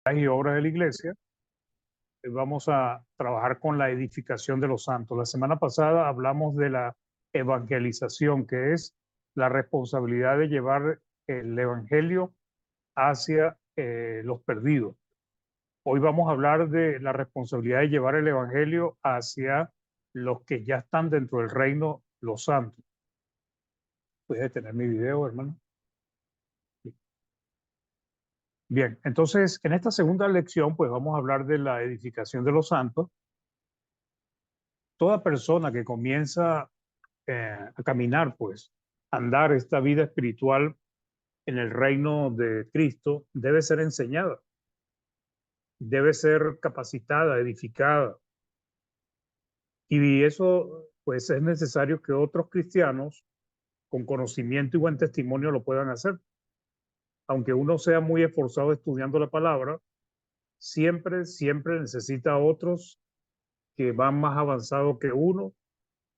y obras de la iglesia. Vamos a trabajar con la edificación de los santos. La semana pasada hablamos de la evangelización, que es la responsabilidad de llevar el evangelio hacia los perdidos. Hoy vamos a hablar de la responsabilidad de llevar el evangelio hacia los que ya están dentro del reino, los santos. ¿Puedes detener mi video, hermano? Bien, entonces en esta segunda lección pues vamos a hablar de la edificación de los santos. Toda persona que comienza a caminar, pues, andar esta vida espiritual en el reino de Cristo, debe ser enseñada, debe ser capacitada, edificada. Y eso, pues, es necesario que otros cristianos con conocimiento y buen testimonio lo puedan hacer. Aunque uno sea muy esforzado estudiando la palabra, siempre necesita a otros que van más avanzados que uno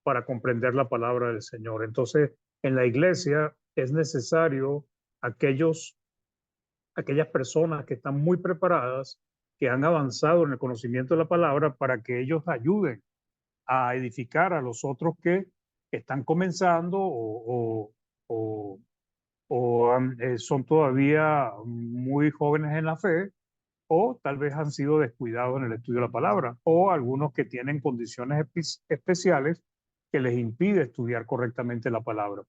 para comprender la palabra del Señor. Entonces, en la iglesia es necesario aquellas personas que están muy preparadas, que han avanzado en el conocimiento de la palabra, para que ellos ayuden a edificar a los otros que están comenzando o son todavía muy jóvenes en la fe, o tal vez han sido descuidados en el estudio de la palabra, o algunos que tienen condiciones especiales que les impide estudiar correctamente la palabra.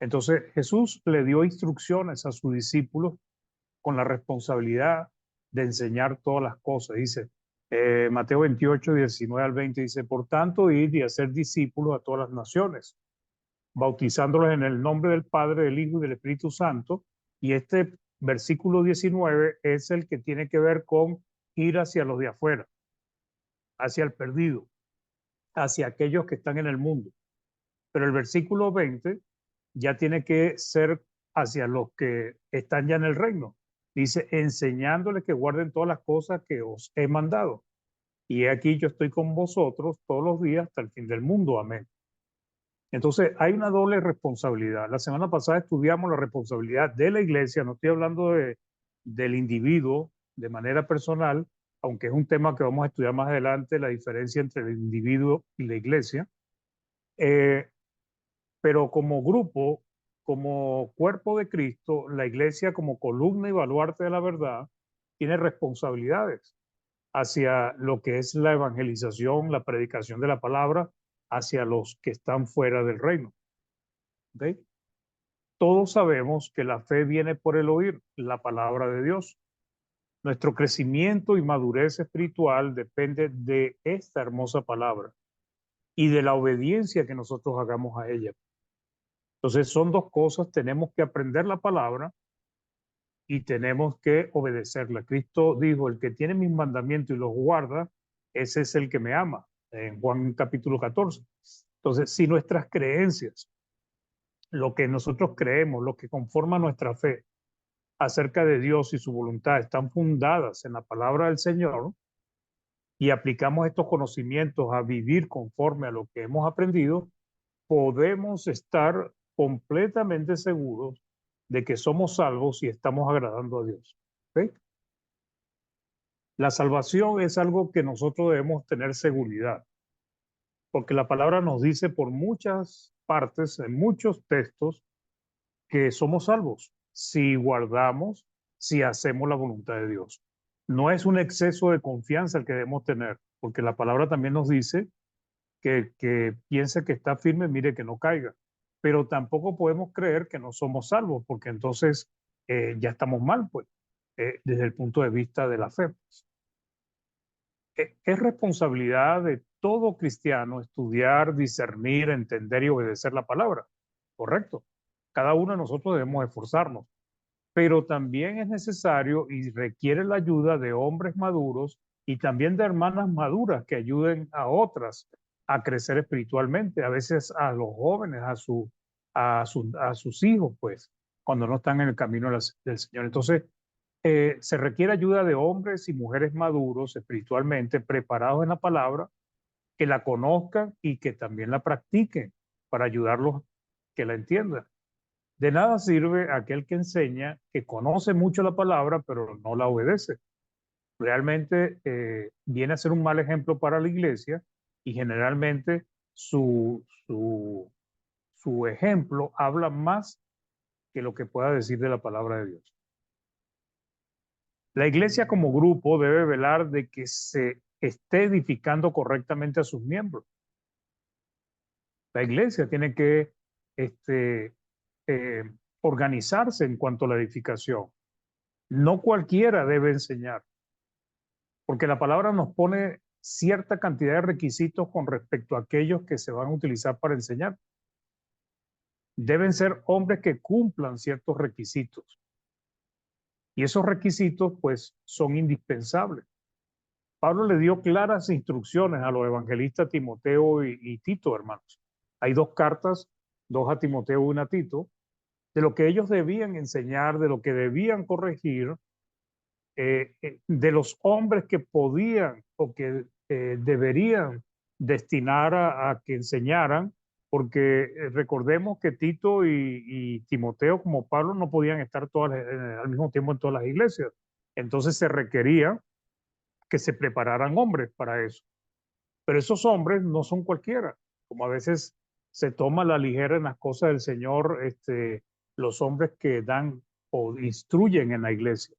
Entonces Jesús le dio instrucciones a sus discípulos con la responsabilidad de enseñar todas las cosas. Dice Mateo 28, 19 al 20, dice, por tanto, id y hacer discípulos a todas las naciones, bautizándolos en el nombre del Padre, del Hijo y del Espíritu Santo. Y este versículo 19 es el que tiene que ver con ir hacia los de afuera, hacia el perdido, hacia aquellos que están en el mundo. Pero el versículo 20 ya tiene que ser hacia los que están ya en el reino. Dice, enseñándoles que guarden todas las cosas que os he mandado. Y he aquí yo estoy con vosotros todos los días hasta el fin del mundo. Amén. Entonces, hay una doble responsabilidad. La semana pasada estudiamos la responsabilidad de la iglesia, no estoy hablando del individuo de manera personal, aunque es un tema que vamos a estudiar más adelante, la diferencia entre el individuo y la iglesia. Pero como grupo, como cuerpo de Cristo, la iglesia como columna y baluarte de la verdad, tiene responsabilidades hacia lo que es la evangelización, la predicación de la palabra, hacia los que están fuera del reino. ¿Okay? Todos sabemos que la fe viene por el oír la palabra de Dios. Nuestro crecimiento y madurez espiritual depende de esta hermosa palabra y de la obediencia que nosotros hagamos a ella. Entonces son dos cosas, tenemos que aprender la palabra y tenemos que obedecerla. Cristo dijo, el que tiene mis mandamientos y los guarda, ese es el que me ama, en Juan capítulo 14. Entonces, si nuestras creencias, lo que nosotros creemos, lo que conforma nuestra fe acerca de Dios y su voluntad están fundadas en la palabra del Señor y aplicamos estos conocimientos a vivir conforme a lo que hemos aprendido, podemos estar completamente seguros de que somos salvos y estamos agradando a Dios. ¿Okay? La salvación es algo que nosotros debemos tener seguridad, porque la palabra nos dice por muchas partes, en muchos textos, que somos salvos si guardamos, si hacemos la voluntad de Dios. No es un exceso de confianza el que debemos tener, porque la palabra también nos dice que piense que está firme, mire que no caiga. Pero tampoco podemos creer que no somos salvos, porque entonces ya estamos mal, pues, desde el punto de vista de la fe. Pues. Es responsabilidad de todo cristiano estudiar, discernir, entender y obedecer la palabra, ¿correcto? Cada uno de nosotros debemos esforzarnos, pero también es necesario y requiere la ayuda de hombres maduros y también de hermanas maduras que ayuden a otras a crecer espiritualmente, a veces a los jóvenes, a sus hijos, pues, cuando no están en el camino del Señor. Entonces, se requiere ayuda de hombres y mujeres maduros espiritualmente, preparados en la palabra, que la conozcan y que también la practiquen para ayudarlos que la entiendan. De nada sirve aquel que enseña, que conoce mucho la palabra, pero no la obedece. Realmente viene a ser un mal ejemplo para la iglesia y generalmente su ejemplo habla más que lo que pueda decir de la palabra de Dios. La iglesia como grupo debe velar de que se esté edificando correctamente a sus miembros. La iglesia tiene que este, eh, organizarse en cuanto a la edificación. No cualquiera debe enseñar, porque la palabra nos pone cierta cantidad de requisitos con respecto a aquellos que se van a utilizar para enseñar. Deben ser hombres que cumplan ciertos requisitos. Y esos requisitos, pues, son indispensables. Pablo le dio claras instrucciones a los evangelistas Timoteo y Tito, hermanos. Hay dos cartas, dos a Timoteo y una a Tito, de lo que ellos debían enseñar, de lo que debían corregir, de los hombres que podían o que deberían destinar a que enseñaran, porque recordemos que Tito y Timoteo, como Pablo, no podían estar al mismo tiempo en todas las iglesias. Entonces se requería que se prepararan hombres para eso. Pero esos hombres no son cualquiera, como a veces se toma a la ligera en las cosas del Señor, los hombres que dan o instruyen en la iglesia.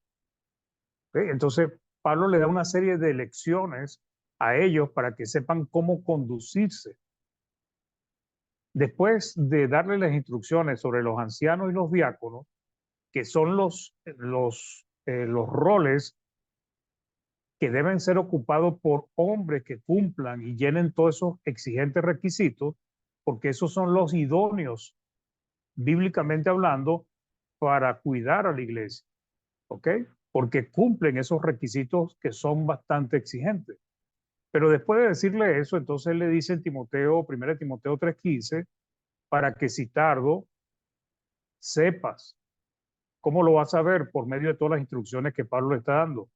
Entonces, Pablo le da una serie de lecciones a ellos para que sepan cómo conducirse. Después de darle las instrucciones sobre los ancianos y los diáconos, que son los roles que deben ser ocupados por hombres que cumplan y llenen todos esos exigentes requisitos, porque esos son los idóneos, bíblicamente hablando, para cuidar a la iglesia, ¿ok? Porque cumplen esos requisitos que son bastante exigentes. Pero después de decirle eso, entonces le dice en Timoteo, 1 Timoteo 3:15, para que si tardo, sepas. ¿Cómo lo vas a ver? Por medio de todas las instrucciones que Pablo le está dando.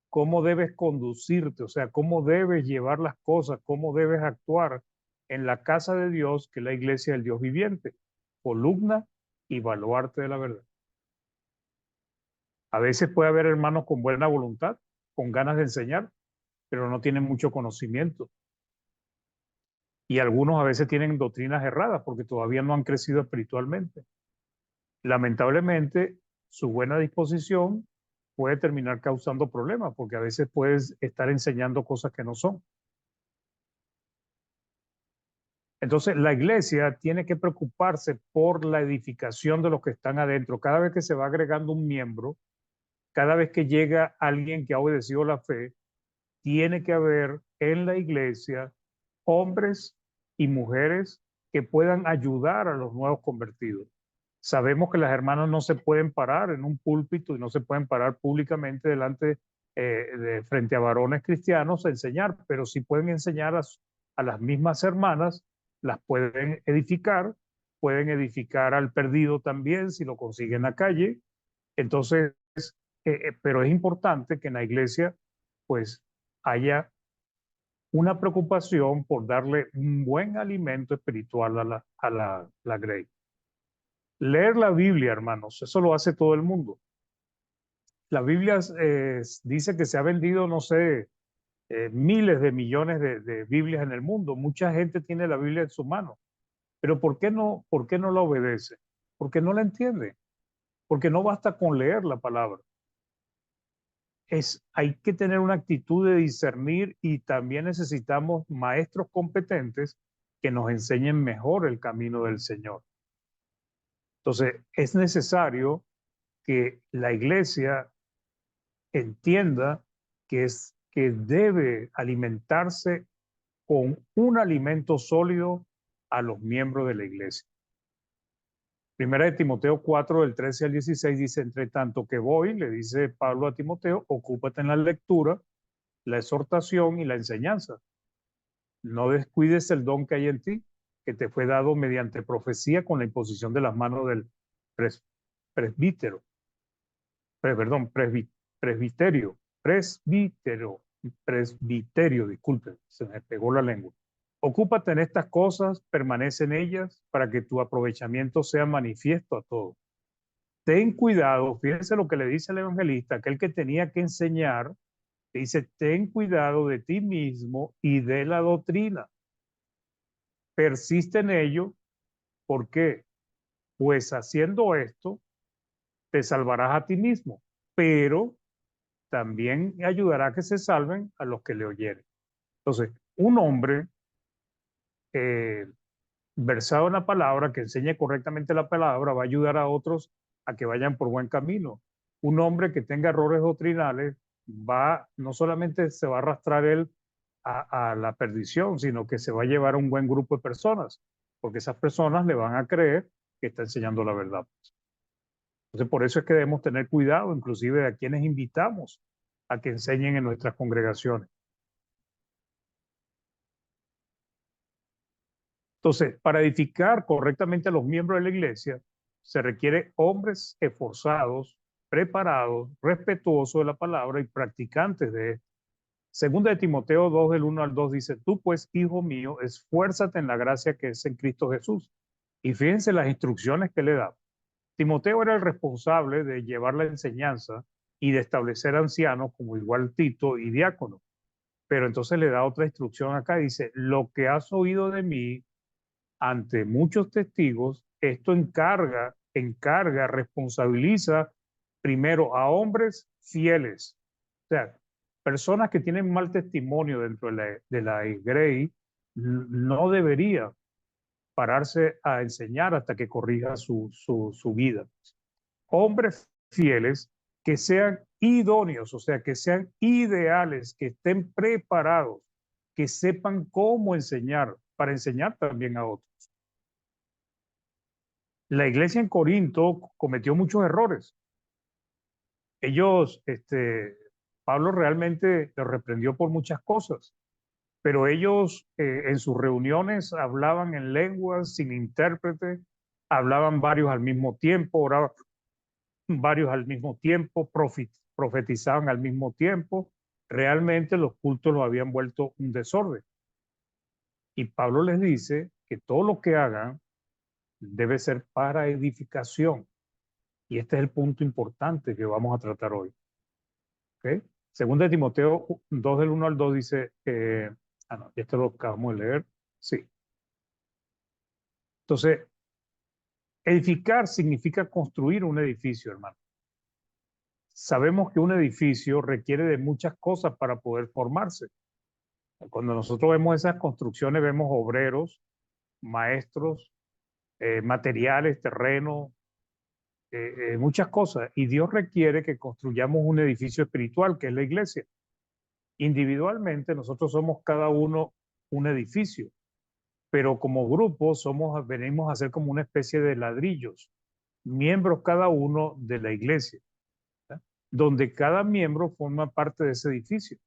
Cómo debes conducirte, o sea, cómo debes llevar las cosas, cómo debes actuar en la casa de Dios, que es la iglesia del Dios viviente, columna y baluarte de la verdad. A veces puede haber hermanos con buena voluntad, con ganas de enseñar, pero no tienen mucho conocimiento. Y algunos a veces tienen doctrinas erradas porque todavía no han crecido espiritualmente. Lamentablemente, su buena disposición puede terminar causando problemas porque a veces puedes estar enseñando cosas que no son. Entonces, la iglesia tiene que preocuparse por la edificación de los que están adentro. Cada vez que se va agregando un miembro, cada vez que llega alguien que ha obedecido la fe, tiene que haber en la iglesia hombres y mujeres que puedan ayudar a los nuevos convertidos. Sabemos que las hermanas no se pueden parar en un púlpito y no se pueden parar públicamente frente a varones cristianos a enseñar, pero sí pueden enseñar a las mismas hermanas, las pueden edificar al perdido también si lo consiguen en la calle. Entonces, pero es importante que en la iglesia pues haya una preocupación por darle un buen alimento espiritual a la grey. Leer la Biblia, hermanos, eso lo hace todo el mundo. La Biblia dice que se ha vendido, no sé, miles de millones de Biblias en el mundo. Mucha gente tiene la Biblia en su mano. Pero por qué no la obedece? Porque no la entiende. Porque no basta con leer la palabra. Hay que tener una actitud de discernir y también necesitamos maestros competentes que nos enseñen mejor el camino del Señor. Entonces, es necesario que la iglesia entienda que debe alimentarse con un alimento sólido a los miembros de la iglesia. Primera de Timoteo 4, del 13 al 16 dice, entre tanto que voy, le dice Pablo a Timoteo, ocúpate en la lectura, la exhortación y la enseñanza. No descuides el don que hay en ti, que te fue dado mediante profecía con la imposición de las manos del presbítero. Perdón, presbiterio, disculpen, se me pegó la lengua. Ocúpate en estas cosas, permanece en ellas, para que tu aprovechamiento sea manifiesto a todos. Ten cuidado, fíjense lo que le dice el evangelista, aquel que tenía que enseñar, dice, ten cuidado de ti mismo y de la doctrina. Persiste en ello, ¿por qué? Pues haciendo esto, te salvarás a ti mismo, pero también ayudará a que se salven a los que le oyeren. Entonces, un hombre eh, versado en la palabra, que enseñe correctamente la palabra, va a ayudar a otros a que vayan por buen camino. Un hombre que tenga errores doctrinales va, no solamente se va a arrastrar él a la perdición, sino que se va a llevar a un buen grupo de personas, porque esas personas le van a creer que está enseñando la verdad. Entonces, por eso es que debemos tener cuidado, inclusive a quienes invitamos a que enseñen en nuestras congregaciones. Entonces, para edificar correctamente a los miembros de la iglesia, se requiere hombres esforzados, preparados, respetuosos de la palabra y practicantes de esto. Segunda de Timoteo 2, del 1 al 2 dice, tú pues, hijo mío, esfuérzate en la gracia que es en Cristo Jesús. Y fíjense las instrucciones que le da. Timoteo era el responsable de llevar la enseñanza y de establecer ancianos como igual Tito y diácono. Pero entonces le da otra instrucción acá, dice, lo que has oído de mí ante muchos testigos, esto responsabiliza primero a hombres fieles. O sea, personas que tienen mal testimonio dentro de la Grey no debería pararse a enseñar hasta que corrija su vida. Hombres fieles que sean idóneos, o sea, que sean ideales, que estén preparados, que sepan cómo enseñar, para enseñar también a otros. La iglesia en Corinto cometió muchos errores. Ellos, Pablo realmente los reprendió por muchas cosas, pero ellos en sus reuniones hablaban en lenguas sin intérprete, hablaban varios al mismo tiempo, oraban varios al mismo tiempo, profetizaban al mismo tiempo. Realmente los cultos los habían vuelto un desorden. Y Pablo les dice que todo lo que hagan debe ser para edificación. Y este es el punto importante que vamos a tratar hoy. ¿Okay? Segunda de Timoteo 2 del 1 al 2 dice, no, esto lo acabamos de leer. Sí. Entonces, edificar significa construir un edificio, hermano. Sabemos que un edificio requiere de muchas cosas para poder formarse. Cuando nosotros vemos esas construcciones, vemos obreros, maestros, materiales, terreno, muchas cosas. Y Dios requiere que construyamos un edificio espiritual, que es la iglesia. Individualmente, nosotros somos cada uno un edificio, pero como grupo venimos a ser como una especie de ladrillos, miembros cada uno de la iglesia, ¿verdad? Donde cada miembro forma parte de ese edificio.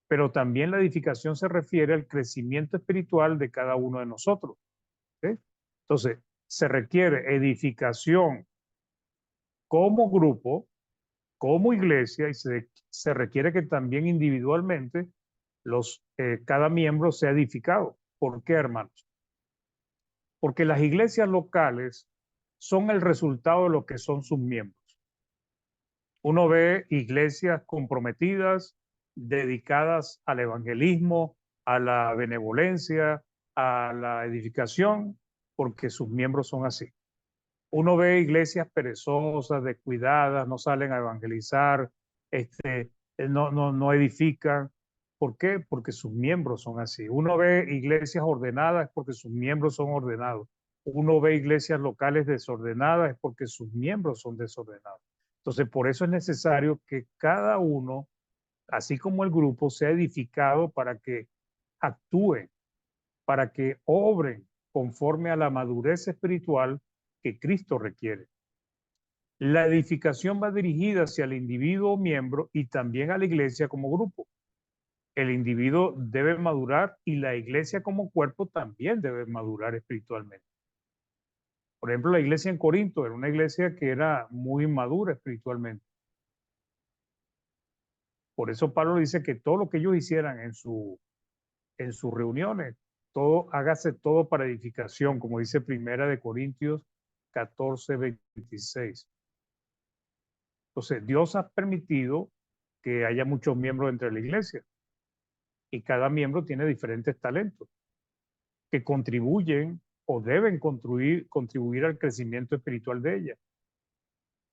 Pero también la edificación se refiere al crecimiento espiritual de cada uno de nosotros. ¿Sí? Entonces, se requiere edificación como grupo, como iglesia, y se requiere que también individualmente cada miembro sea edificado. ¿Por qué, hermanos? Porque las iglesias locales son el resultado de lo que son sus miembros. Uno ve iglesias comprometidas, dedicadas al evangelismo, a la benevolencia, a la edificación, porque sus miembros son así. Uno ve iglesias perezosas, descuidadas, no salen a evangelizar, no edifican. ¿Por qué? Porque sus miembros son así. Uno ve iglesias ordenadas porque sus miembros son ordenados. Uno ve iglesias locales desordenadas porque sus miembros son desordenados. Entonces, por eso es necesario que cada uno, así como el grupo, sea edificado para que actúen, para que obren conforme a la madurez espiritual que Cristo requiere. La edificación va dirigida hacia el individuo miembro y también a la iglesia como grupo. El individuo debe madurar y la iglesia como cuerpo también debe madurar espiritualmente. Por ejemplo, la iglesia en Corinto era una iglesia que era muy madura espiritualmente. Por eso Pablo dice que todo lo que ellos hicieran en sus reuniones. Todo, hágase todo para edificación, como dice Primera de Corintios 14:26. Entonces, Dios ha permitido que haya muchos miembros entre la iglesia y cada miembro tiene diferentes talentos que contribuyen o deben contribuir al crecimiento espiritual de ella.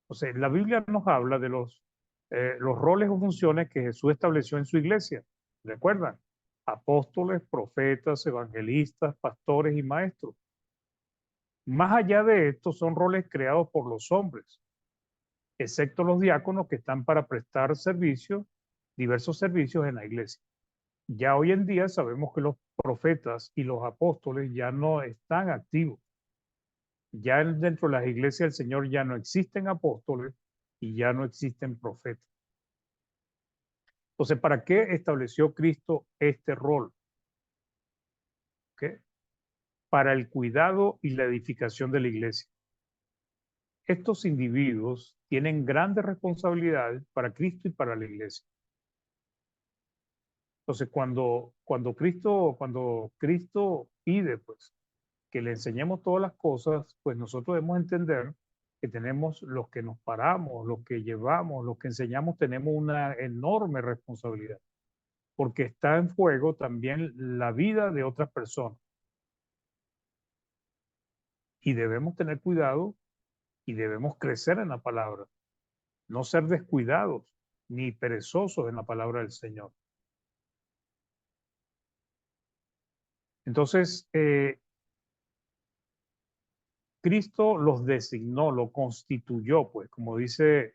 O sea, la Biblia nos habla de los roles o funciones que Jesús estableció en su iglesia. ¿Recuerdan? Apóstoles, profetas, evangelistas, pastores y maestros. Más allá de esto, son roles creados por los hombres, excepto los diáconos que están para prestar servicios, diversos servicios en la iglesia. Ya hoy en día sabemos que los profetas y los apóstoles ya no están activos. Ya dentro de las iglesias del Señor ya no existen apóstoles y ya no existen profetas. Entonces, ¿para qué estableció Cristo este rol? ¿Okay? Para el cuidado y la edificación de la iglesia. Estos individuos tienen grandes responsabilidades para Cristo y para la iglesia. Entonces, cuando Cristo pide, pues, que le enseñemos todas las cosas, pues nosotros debemos entender que tenemos los que nos paramos, los que llevamos, los que enseñamos, tenemos una enorme responsabilidad, porque está en juego también la vida de otras personas. Y debemos tener cuidado y debemos crecer en la palabra, no ser descuidados ni perezosos en la palabra del Señor. Entonces, Cristo los designó, lo constituyó, pues, como dice,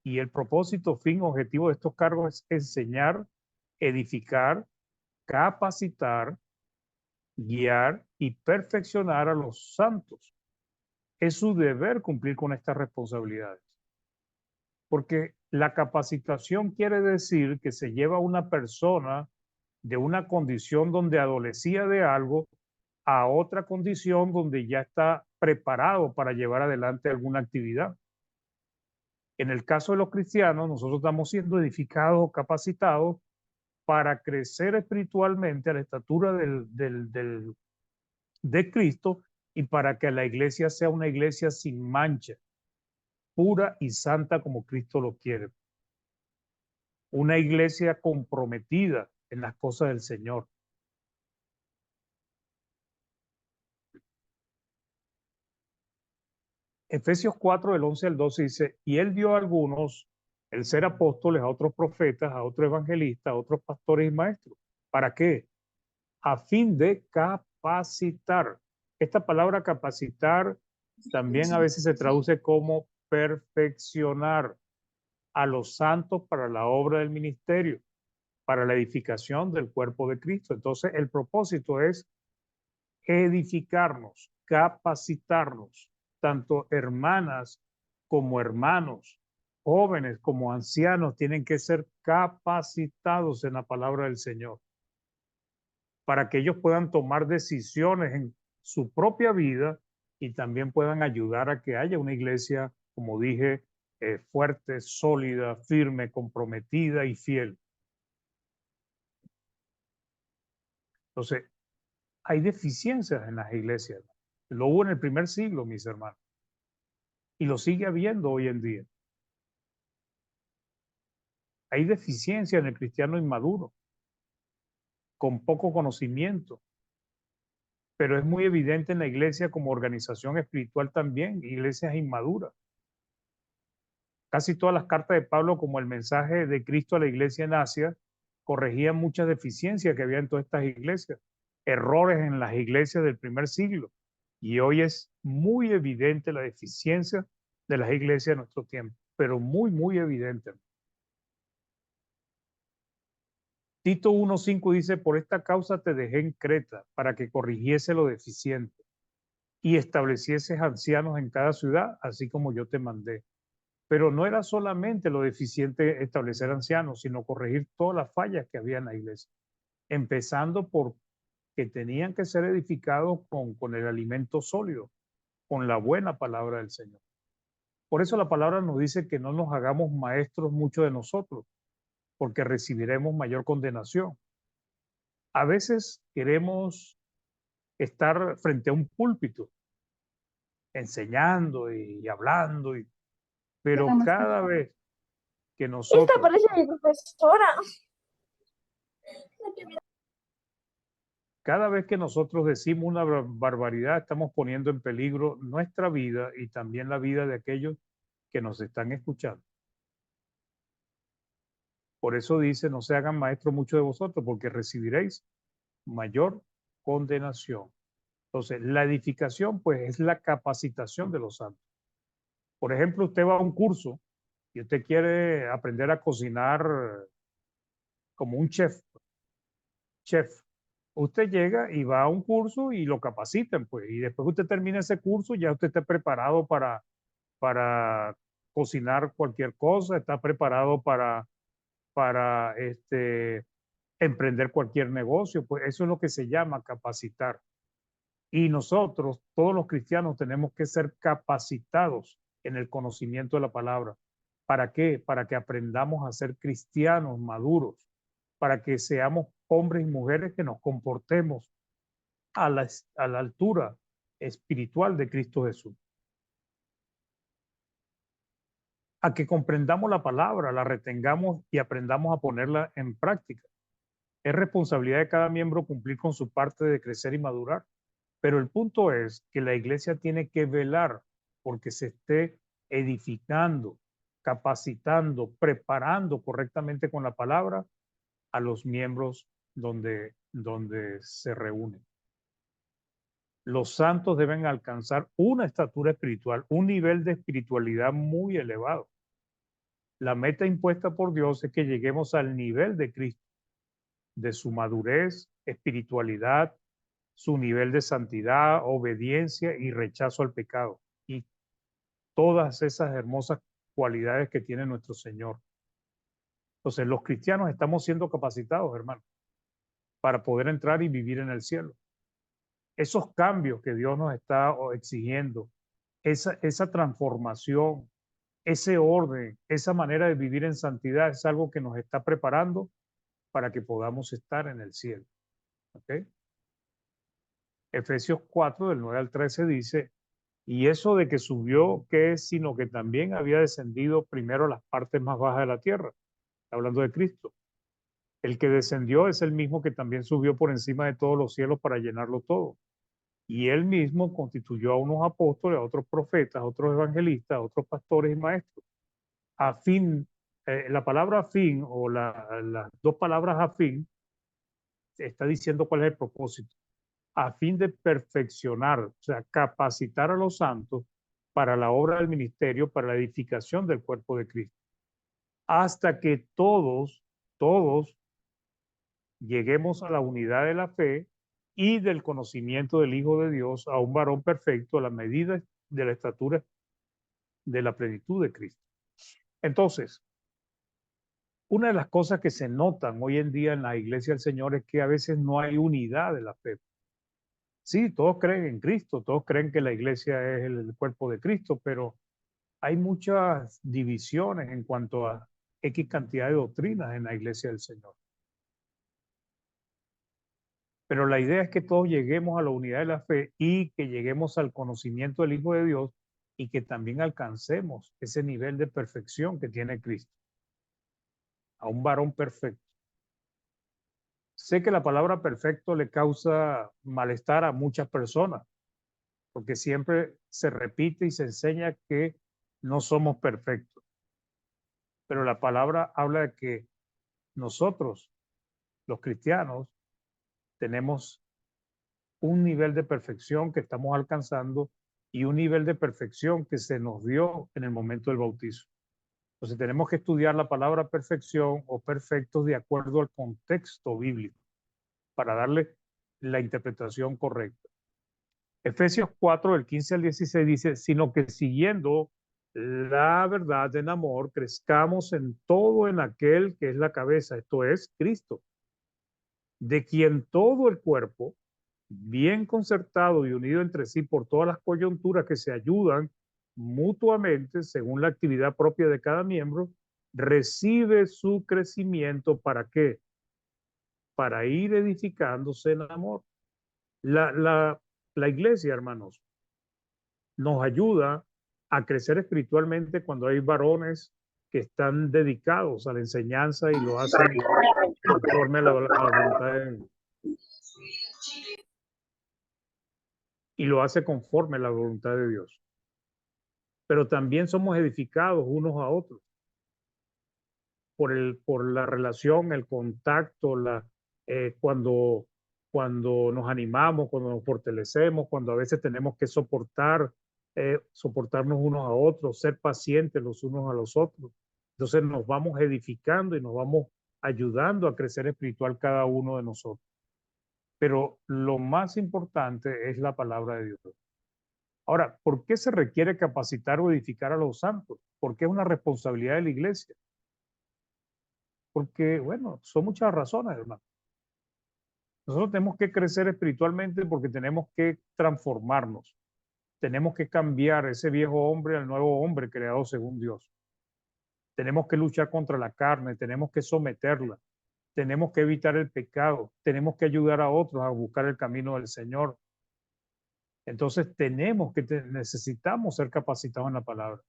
y el propósito, fin, objetivo de estos cargos es enseñar, edificar, capacitar, guiar y perfeccionar a los santos. Es su deber cumplir con estas responsabilidades, porque la capacitación quiere decir que se lleva a una persona de una condición donde adolecía de algo a otra condición donde ya está preparado para llevar adelante alguna actividad. En el caso de los cristianos, nosotros estamos siendo edificados o capacitados para crecer espiritualmente a la estatura de Cristo y para que la iglesia sea una iglesia sin mancha, pura y santa como Cristo lo quiere. Una iglesia comprometida en las cosas del Señor. Efesios 4, del 11 al 12 dice, y él dio a algunos el ser apóstoles, a otros profetas, a otros evangelistas, a otros pastores y maestros. ¿Para qué? A fin de capacitar. Esta palabra capacitar también a veces se traduce como perfeccionar a los santos para la obra del ministerio, para la edificación del cuerpo de Cristo. Entonces, el propósito es edificarnos, capacitarnos, tanto hermanas como hermanos, jóvenes como ancianos, tienen que ser capacitados en la palabra del Señor para que ellos puedan tomar decisiones en su propia vida y también puedan ayudar a que haya una iglesia, como dije, fuerte, sólida, firme, comprometida y fiel. Entonces, hay deficiencias en las iglesias. Lo hubo en el primer siglo, mis hermanos, y lo sigue habiendo hoy en día. Hay deficiencia en el cristiano inmaduro, con poco conocimiento, pero es muy evidente en la iglesia como organización espiritual también, iglesias inmaduras. Casi todas las cartas de Pablo, como el mensaje de Cristo a la iglesia en Asia, corregían muchas deficiencias que había en todas estas iglesias, errores en las iglesias del primer siglo. Y hoy es muy evidente la deficiencia de las iglesias de nuestro tiempo, pero muy, muy evidente. Tito 1:5 dice, por esta causa te dejé en Creta, para que corrigiese lo deficiente y establecieses ancianos en cada ciudad, así como yo te mandé. Pero no era solamente lo deficiente establecer ancianos, sino corregir todas las fallas que había en la iglesia, empezando por que tenían que ser edificados con el alimento sólido, con la buena palabra del Señor. Por eso la palabra nos dice que no nos hagamos maestros mucho de nosotros, porque recibiremos mayor condenación. A veces queremos estar frente a un púlpito enseñando y hablando, pero cada vez que Esta nosotros, parece mi profesora. cada vez que nosotros decimos una barbaridad, estamos poniendo en peligro nuestra vida y también la vida de aquellos que nos están escuchando. Por eso dice, no se hagan maestros muchos de vosotros, porque recibiréis mayor condenación. Entonces, la edificación, pues, es la capacitación de los santos. Por ejemplo, usted va a un curso y usted quiere aprender a cocinar como un chef. Usted llega y va a un curso y lo capacitan, pues, y después que usted termina ese curso, ya usted está preparado para cocinar cualquier cosa, está preparado para emprender cualquier negocio, pues eso es lo que se llama capacitar. Y nosotros, todos los cristianos, tenemos que ser capacitados en el conocimiento de la palabra. ¿Para qué? Para que aprendamos a ser cristianos maduros, para que seamos hombres y mujeres que nos comportemos a la altura espiritual de Cristo Jesús. A que comprendamos la palabra, la retengamos y aprendamos a ponerla en práctica. Es responsabilidad de cada miembro cumplir con su parte de crecer y madurar. Pero el punto es que la iglesia tiene que velar porque se esté edificando, capacitando, preparando correctamente con la palabra a los miembros donde se reúnen. Los santos deben alcanzar una estatura espiritual, un nivel de espiritualidad muy elevado. La meta impuesta por Dios es que lleguemos al nivel de Cristo, de su madurez, espiritualidad, su nivel de santidad, obediencia y rechazo al pecado. Y todas esas hermosas cualidades que tiene nuestro Señor. Entonces, los cristianos estamos siendo capacitados, hermano, para poder entrar y vivir en el cielo. Esos cambios que Dios nos está exigiendo, esa transformación, ese orden, esa manera de vivir en santidad es algo que nos está preparando para que podamos estar en el cielo. ¿Okay? Efesios 4, del 9 al 13 dice, y eso de que subió, ¿qué es? Sino que también había descendido primero a las partes más bajas de la tierra, hablando de Cristo. El que descendió es el mismo que también subió por encima de todos los cielos para llenarlo todo. Y él mismo constituyó a unos apóstoles, a otros profetas, a otros evangelistas, a otros pastores y maestros. A fin, la palabra a fin o las dos palabras a fin está diciendo cuál es el propósito. A fin de perfeccionar, o sea, capacitar a los santos para la obra del ministerio, para la edificación del cuerpo de Cristo. Hasta que todos lleguemos a la unidad de la fe y del conocimiento del Hijo de Dios, a un varón perfecto, a la medida de la estatura de la plenitud de Cristo. Entonces, una de las cosas que se notan hoy en día en la iglesia del Señor es que a veces no hay unidad de la fe. Sí, todos creen en Cristo, todos creen que la iglesia es el cuerpo de Cristo, pero hay muchas divisiones en cuanto a X cantidad de doctrinas en la iglesia del Señor. Pero la idea es que todos lleguemos a la unidad de la fe y que lleguemos al conocimiento del Hijo de Dios y que también alcancemos ese nivel de perfección que tiene Cristo, a un varón perfecto. Sé que la palabra perfecto le causa malestar a muchas personas, porque siempre se repite y se enseña que no somos perfectos. Pero la palabra habla de que nosotros, los cristianos, tenemos un nivel de perfección que estamos alcanzando y un nivel de perfección que se nos dio en el momento del bautizo. Entonces tenemos que estudiar la palabra perfección o perfectos de acuerdo al contexto bíblico para darle la interpretación correcta. Efesios 4, del 15 al 16 dice, sino que siguiendo la verdad en amor, crezcamos en todo en aquel que es la cabeza, esto es Cristo, de quien todo el cuerpo, bien concertado y unido entre sí por todas las coyunturas que se ayudan mutuamente según la actividad propia de cada miembro, recibe su crecimiento. ¿Para qué? para ir edificándose en amor. La, la, la iglesia, hermanos, nos ayuda a crecer espiritualmente cuando hay varones que están dedicados a la enseñanza y lo hacen conforme a la voluntad y lo hace conforme a la voluntad de Dios. Pero también somos edificados unos a otros por la relación, el contacto, cuando, cuando nos animamos, cuando nos fortalecemos, cuando a veces tenemos que soportarnos unos a otros, ser pacientes los unos a los otros. Entonces nos vamos edificando y nos vamos ayudando a crecer espiritual cada uno de nosotros. Pero lo más importante es la palabra de Dios. Ahora, ¿por qué se requiere capacitar o edificar a los santos? Porque es una responsabilidad de la iglesia. Porque, bueno, son muchas razones, hermano. Nosotros tenemos que crecer espiritualmente porque tenemos que transformarnos. Tenemos que cambiar ese viejo hombre al nuevo hombre creado según Dios. Tenemos que luchar contra la carne, tenemos que someterla, tenemos que evitar el pecado, tenemos que ayudar a otros a buscar el camino del Señor. Entonces necesitamos ser capacitados en la palabra.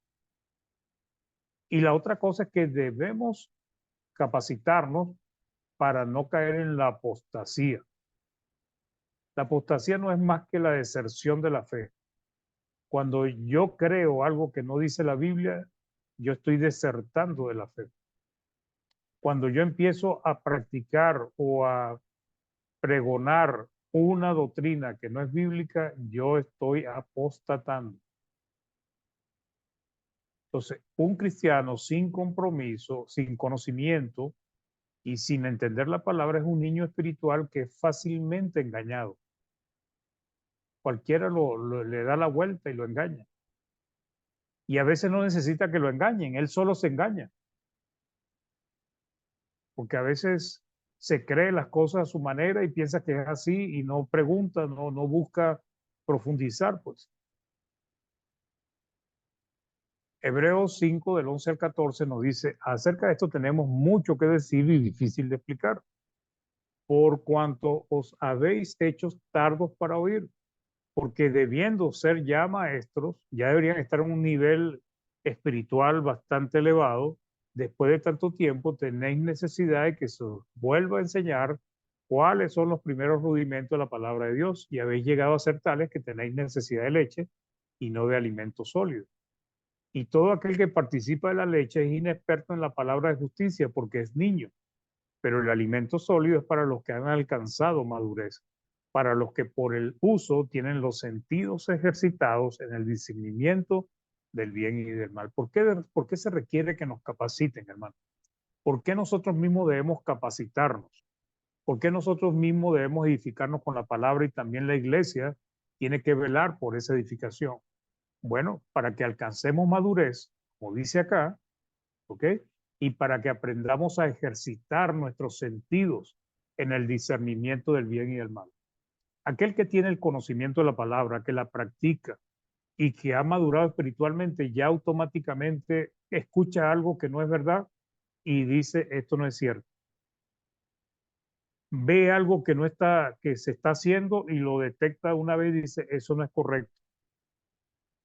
Y la otra cosa es que debemos capacitarnos para no caer en la apostasía. La apostasía no es más que la deserción de la fe. Cuando yo creo algo que no dice la Biblia, yo estoy desertando de la fe. Cuando yo empiezo a practicar o a pregonar una doctrina que no es bíblica, yo estoy apostatando. Entonces, un cristiano sin compromiso, sin conocimiento y sin entender la palabra es un niño espiritual que es fácilmente engañado. Cualquiera le da la vuelta y lo engaña. Y a veces no necesita que lo engañen, él solo se engaña. Porque a veces se cree las cosas a su manera y piensa que es así y no pregunta, no busca profundizar, pues. Hebreos 5 del 11 al 14 nos dice, acerca de esto tenemos mucho que decir y difícil de explicar, por cuanto os habéis hecho tardos para oír, porque debiendo ser ya maestros, ya deberían estar en un nivel espiritual bastante elevado. Después de tanto tiempo, tenéis necesidad de que se os vuelva a enseñar cuáles son los primeros rudimentos de la palabra de Dios, y habéis llegado a ser tales que tenéis necesidad de leche y no de alimento sólido. Y todo aquel que participa de la leche es inexperto en la palabra de justicia porque es niño, pero el alimento sólido es para los que han alcanzado madurez, para los que por el uso tienen los sentidos ejercitados en el discernimiento del bien y del mal. ¿Por qué se requiere que nos capaciten, hermano? ¿Por qué nosotros mismos debemos capacitarnos? ¿Por qué nosotros mismos debemos edificarnos con la palabra y también la iglesia tiene que velar por esa edificación? Bueno, para que alcancemos madurez, como dice acá, ¿ok? Y para que aprendamos a ejercitar nuestros sentidos en el discernimiento del bien y del mal. Aquel que tiene el conocimiento de la palabra, que la practica y que ha madurado espiritualmente, ya automáticamente escucha algo que no es verdad y dice, esto no es cierto. Ve algo que no está, que se está haciendo y lo detecta una vez y dice, eso no es correcto.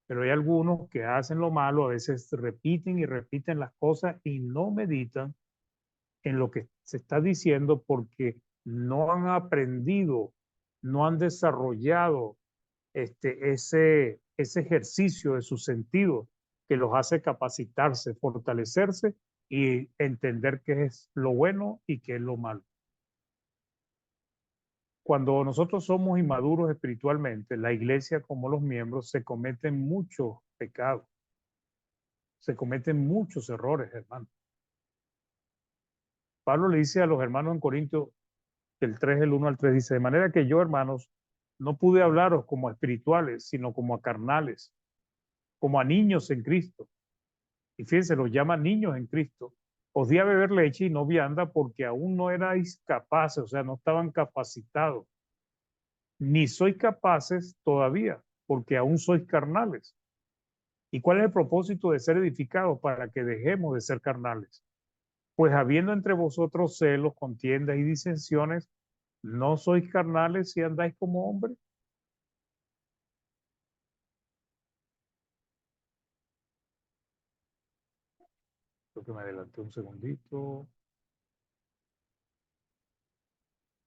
Pero hay algunos que hacen lo malo, a veces repiten y repiten las cosas y no meditan en lo que se está diciendo porque no han aprendido, no han desarrollado ese ejercicio de sus sentidos que los hace capacitarse, fortalecerse y entender qué es lo bueno y qué es lo malo. Cuando nosotros somos inmaduros espiritualmente, la iglesia como los miembros se cometen muchos pecados, se cometen muchos errores, hermano. Pablo le dice a los hermanos en Corintios, del 3, del 1 al 3, dice, de manera que yo, hermanos, no pude hablaros como a espirituales, sino como a carnales, como a niños en Cristo. Y fíjense, los llama niños en Cristo. Os di a beber leche y no vianda porque aún no erais capaces, o sea, no estaban capacitados. Ni sois capaces todavía, porque aún sois carnales. ¿Y cuál es el propósito de ser edificados? Para que dejemos de ser carnales. Pues habiendo entre vosotros celos, contiendas y disensiones, ¿no sois carnales si andáis como hombres? Creo que me adelanté un segundito.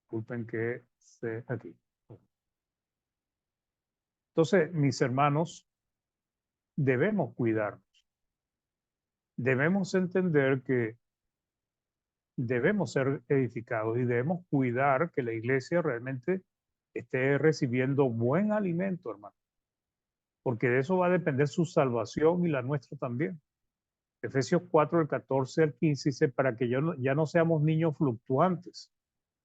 Disculpen que se aquí. Entonces, mis hermanos, debemos cuidarnos. Debemos entender que debemos ser edificados y debemos cuidar que la iglesia realmente esté recibiendo buen alimento, hermano, porque de eso va a depender su salvación y la nuestra también. Efesios 4, del 14 al 15 dice, para que ya no seamos niños fluctuantes,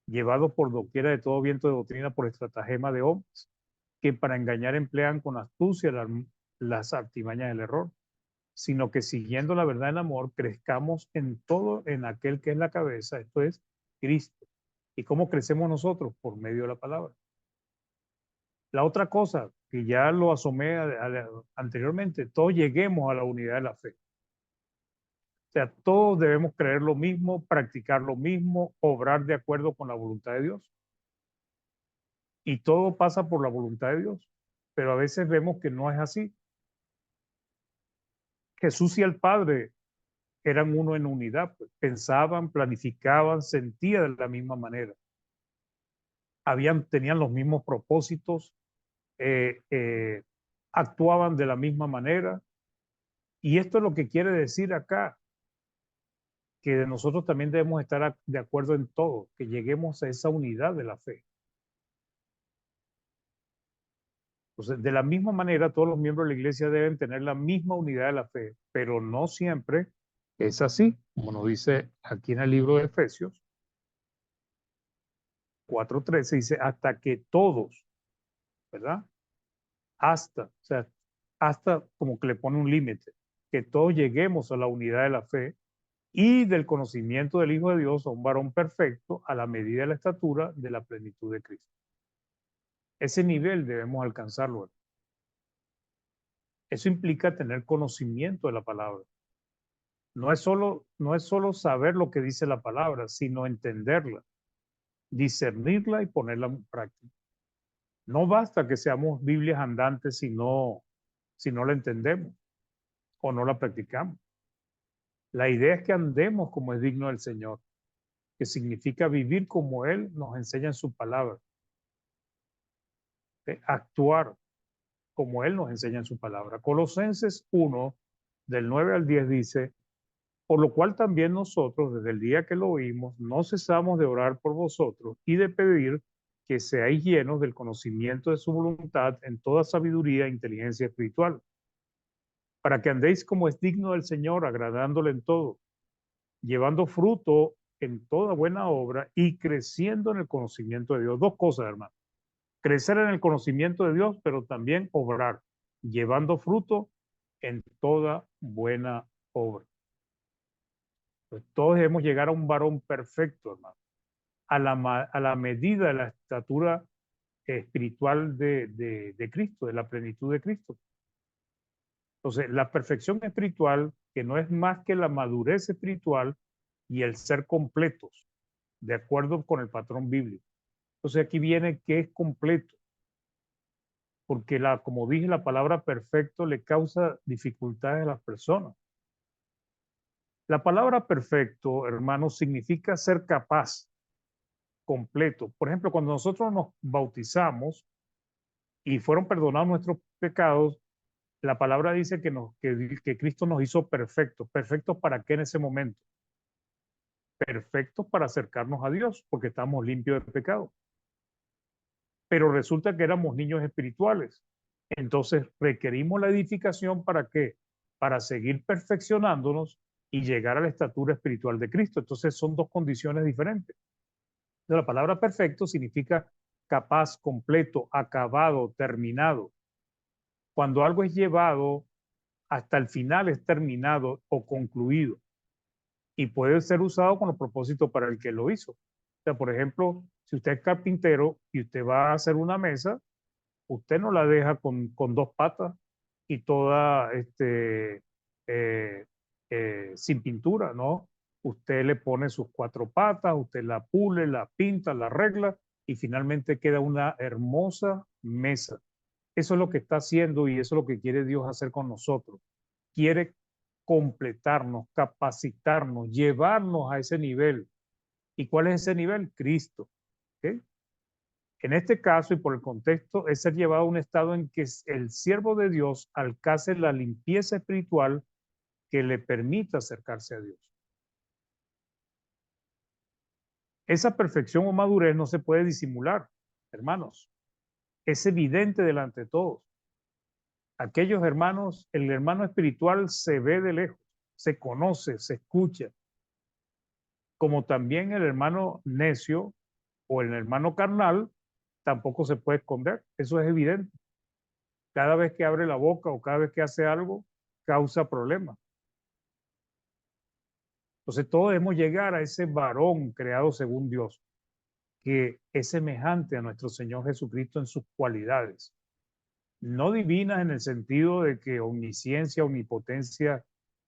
llevados por doquiera de todo viento de doctrina por estratagema de hombres, que para engañar emplean con astucia las artimañas del error, sino que siguiendo la verdad en amor, crezcamos en todo en aquel que es la cabeza, esto es Cristo. ¿Y cómo crecemos nosotros? Por medio de la palabra. La otra cosa, que ya lo asomé anteriormente, todos lleguemos a la unidad de la fe. O sea, todos debemos creer lo mismo, practicar lo mismo, obrar de acuerdo con la voluntad de Dios. Y todo pasa por la voluntad de Dios. Pero a veces vemos que no es así. Jesús y el Padre eran uno en unidad, pues. Pensaban, planificaban, sentían de la misma manera. Tenían los mismos propósitos, eh, eh, actuaban de la misma manera. Y esto es lo que quiere decir acá, que nosotros también debemos estar de acuerdo en todo, que lleguemos a esa unidad de la fe. Entonces, de la misma manera, todos los miembros de la iglesia deben tener la misma unidad de la fe, pero no siempre es así, como nos dice aquí en el libro de Efesios 4:13, dice, hasta que todos, ¿verdad? O sea, hasta como que le pone un límite, que todos lleguemos a la unidad de la fe y del conocimiento del Hijo de Dios, a un varón perfecto, a la medida de la estatura de la plenitud de Cristo. Ese nivel debemos alcanzarlo. Eso implica tener conocimiento de la palabra. No es solo saber lo que dice la palabra, sino entenderla, discernirla y ponerla en práctica. No basta que seamos Biblias andantes si no la entendemos o no la practicamos. La idea es que andemos como es digno del Señor, que significa vivir como Él nos enseña en su palabra, actuar como Él nos enseña en su palabra. Colosenses 1, del 9 al 10 dice, por lo cual también nosotros, desde el día que lo oímos, no cesamos de orar por vosotros y de pedir que seáis llenos del conocimiento de su voluntad en toda sabiduría e inteligencia espiritual, para que andéis como es digno del Señor, agradándole en todo, llevando fruto en toda buena obra y creciendo en el conocimiento de Dios. Dos cosas, hermano. Crecer en el conocimiento de Dios, pero también obrar, llevando fruto en toda buena obra. Pues todos debemos llegar a un varón perfecto, hermano, a la medida de la estatura espiritual de Cristo, de la plenitud de Cristo. Entonces, la perfección espiritual, que no es más que la madurez espiritual y el ser completos, de acuerdo con el patrón bíblico. Entonces, aquí viene que es completo, porque como dije, la palabra perfecto le causa dificultades a las personas. La palabra perfecto, hermano, significa ser capaz, completo. Por ejemplo, cuando nosotros nos bautizamos y fueron perdonados nuestros pecados, la palabra dice que Cristo nos hizo perfectos. ¿Perfectos para qué en ese momento? Perfectos para acercarnos a Dios, porque estamos limpios de pecado. Pero resulta que éramos niños espirituales. Entonces requerimos la edificación ¿para qué? Para seguir perfeccionándonos y llegar a la estatura espiritual de Cristo. Entonces son dos condiciones diferentes. La palabra perfecto significa capaz, completo, acabado, terminado. Cuando algo es llevado hasta el final es terminado o concluido y puede ser usado con los propósitos para el que lo hizo. O sea, por ejemplo, si usted es carpintero y usted va a hacer una mesa, usted no la deja con dos patas y toda sin pintura, ¿no? usted le pone sus cuatro patas, usted la pule, la pinta, la arregla y finalmente queda una hermosa mesa. Eso es lo que está haciendo y eso es lo que quiere Dios hacer con nosotros. Quiere completarnos, capacitarnos, llevarnos a ese nivel. ¿Y cuál es ese nivel? Cristo. ¿Ok? En este caso y por el contexto, es ser llevado a un estado en que el siervo de Dios alcance la limpieza espiritual que le permita acercarse a Dios. Esa perfección o madurez no se puede disimular, hermanos. Es evidente delante de todos. Aquellos hermanos, el hermano espiritual se ve de lejos, se conoce, se escucha, como también el hermano necio o el hermano carnal tampoco se puede esconder. Eso es evidente. Cada vez que abre la boca o cada vez que hace algo, causa problemas. Entonces todos debemos llegar a ese varón creado según Dios, que es semejante a nuestro Señor Jesucristo en sus cualidades. No divinas en el sentido de que omnisciencia, omnipotencia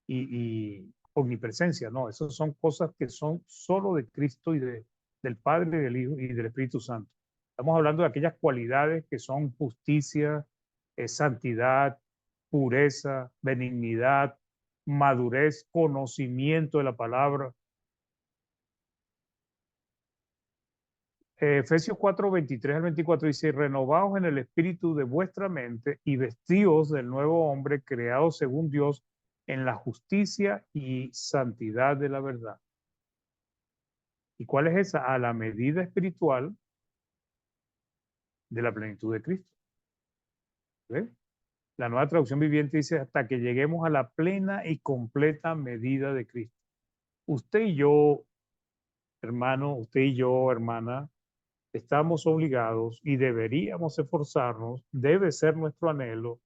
y omnipresencia, no, esas son cosas que son solo de Cristo y del Padre, del Hijo y del Espíritu Santo. Estamos hablando de aquellas cualidades que son justicia, santidad, pureza, benignidad, madurez, conocimiento de la palabra. Efesios 4, 23 al 24 dice, renovaos en el espíritu de vuestra mente y vestíos del nuevo hombre creado según Dios en la justicia y santidad de la verdad. ¿Y cuál es esa? A la medida espiritual de la plenitud de Cristo. ¿Ve? La nueva traducción viviente dice hasta que lleguemos a la plena y completa medida de Cristo. Usted y yo, hermano, usted y yo, hermana, estamos obligados y deberíamos esforzarnos, debe ser nuestro anhelo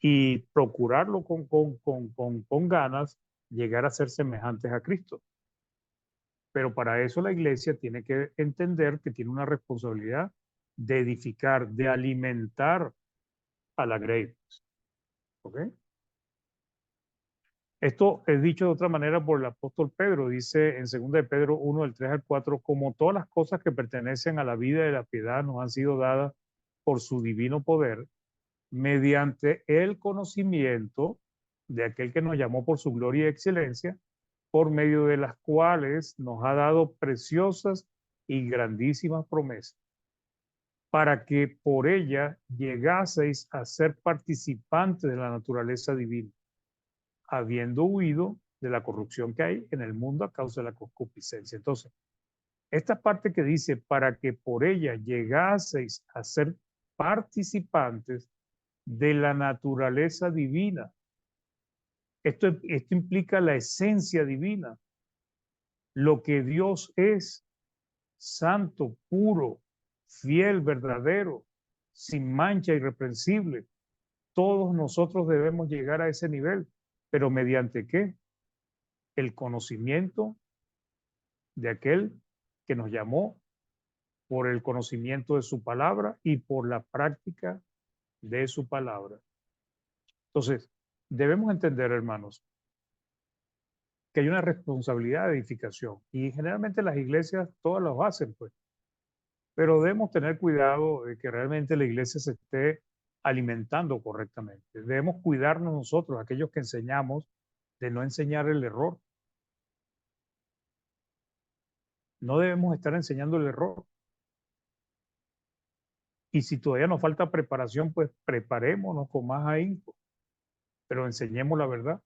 y procurarlo con ganas, llegar a ser semejantes a Cristo. Pero para eso la iglesia tiene que entender que tiene una responsabilidad de edificar, de alimentar a la grey. ¿Ok? Esto es dicho de otra manera por el apóstol Pedro, dice en 2 de Pedro 1, del 3 al 4, como todas las cosas que pertenecen a la vida y la piedad nos han sido dadas por su divino poder, mediante el conocimiento de aquel que nos llamó por su gloria y excelencia, por medio de las cuales nos ha dado preciosas y grandísimas promesas, para que por ella llegaseis a ser participantes de la naturaleza divina, habiendo huido de la corrupción que hay en el mundo a causa de la concupiscencia. Entonces, esta parte que dice, para que por ella llegaseis a ser participantes de la naturaleza divina. Esto implica la esencia divina, lo que Dios es, santo, puro, fiel, verdadero, sin mancha, irreprensible. Todos nosotros debemos llegar a ese nivel, pero ¿mediante qué? El conocimiento de aquel que nos llamó por el conocimiento de su palabra y por la práctica de su palabra. Entonces, debemos entender, hermanos, que hay una responsabilidad de edificación y generalmente las iglesias todas lo hacen, pues, pero debemos tener cuidado de que realmente la iglesia se esté alimentando correctamente. Debemos cuidarnos nosotros, aquellos que enseñamos, de no enseñar el error. No debemos estar enseñando el error. Y si todavía nos falta preparación, pues preparémonos con más ahínco, pero enseñemos la verdad.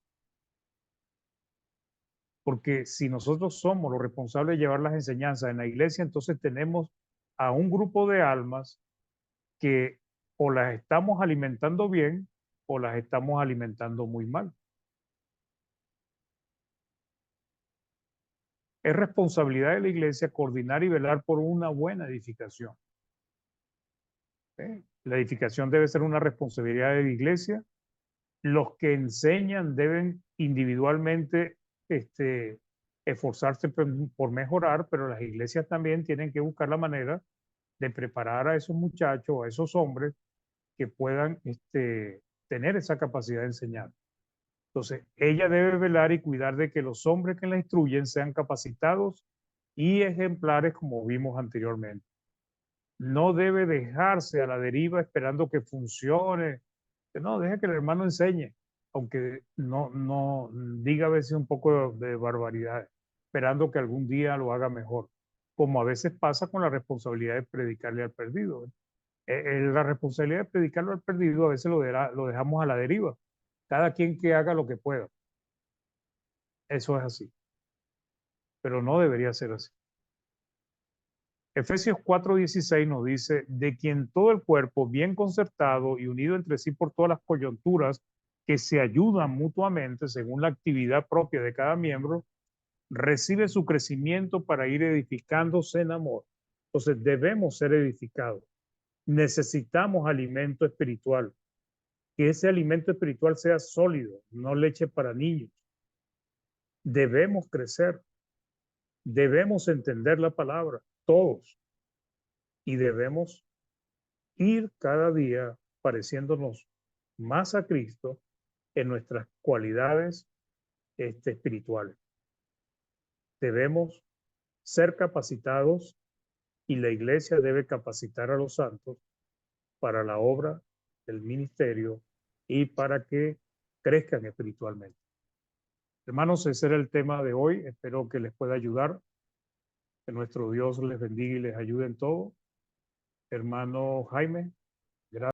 Porque si nosotros somos los responsables de llevar las enseñanzas en la iglesia, entonces tenemos a un grupo de almas que o las estamos alimentando bien o las estamos alimentando muy mal. Es responsabilidad de la iglesia coordinar y velar por una buena edificación. ¿Eh? La edificación debe ser una responsabilidad de la iglesia. Los que enseñan deben individualmente esforzarse por mejorar, pero las iglesias también tienen que buscar la manera de preparar a esos muchachos, a esos hombres que puedan tener esa capacidad de enseñar. Entonces, ella debe velar y cuidar de que los hombres que la instruyen sean capacitados y ejemplares como vimos anteriormente. No debe dejarse a la deriva esperando que funcione. No, deja que el hermano enseñe, aunque no diga a veces un poco de barbaridad, esperando que algún día lo haga mejor, como a veces pasa con la responsabilidad de predicarle al perdido. La responsabilidad de predicarlo al perdido a veces lo dejamos a la deriva, cada quien que haga lo que pueda. Eso es así, pero no debería ser así. Efesios 4:16 nos dice, de quien todo el cuerpo, bien concertado y unido entre sí por todas las coyunturas, que se ayudan mutuamente según la actividad propia de cada miembro, recibe su crecimiento para ir edificándose en amor. Entonces debemos ser edificados. Necesitamos alimento espiritual. Que ese alimento espiritual sea sólido, no leche para niños. Debemos crecer. Debemos entender la palabra, todos. Y debemos ir cada día pareciéndonos más a Cristo en nuestras cualidades espirituales. Debemos ser capacitados y la iglesia debe capacitar a los santos para la obra del ministerio y para que crezcan espiritualmente. Hermanos, ese era el tema de hoy. Espero que les pueda ayudar. Que nuestro Dios les bendiga y les ayude en todo. Hermano Jaime.